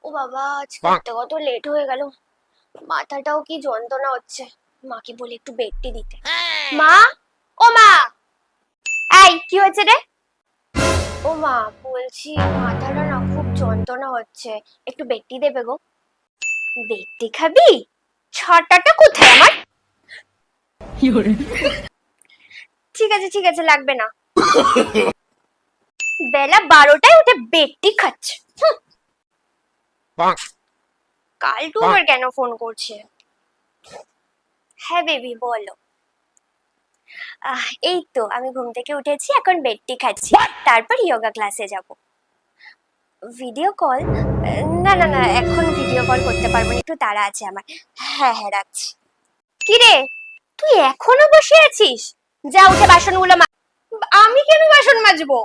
ও বাবা, আজকে কত লেট হয়ে গেল। মাথাটাও কি যন্ত্রণা হচ্ছে। মাকে বলে একটু বেডটি দিতে। মা, ও মা, এই কি হয়েছে রে? ও মা, বলছি মাথাটা না খুব যন্ত্রণা হচ্ছে, একটু বেডটি দেবে গো। বেডটি খাবি? ছটাটা কোথায় আমার? ঠিক আছে ঠিক আছে, লাগবে না। বেলা 12টায় উঠে বেডটি খাচ্ছে। কালটু আবার কেন ফোন করছে? হ্যাঁ বেবি, বলো। এই তো আমি ঘুম থেকে উঠেছি, এখন বেডটি খাচ্ছি, তারপর যোগা ক্লাসে যাব। Video call? না না না, এখন ভিডিও কল করতে পারবো না, একটু তাড়া আছে আমার। হ্যাঁ হ্যাঁ, রাখছি। কি রে, তুই এখনো বসে আছিস? যা উঠে বাসনগুলো আমি কেন বাসন মাজবো?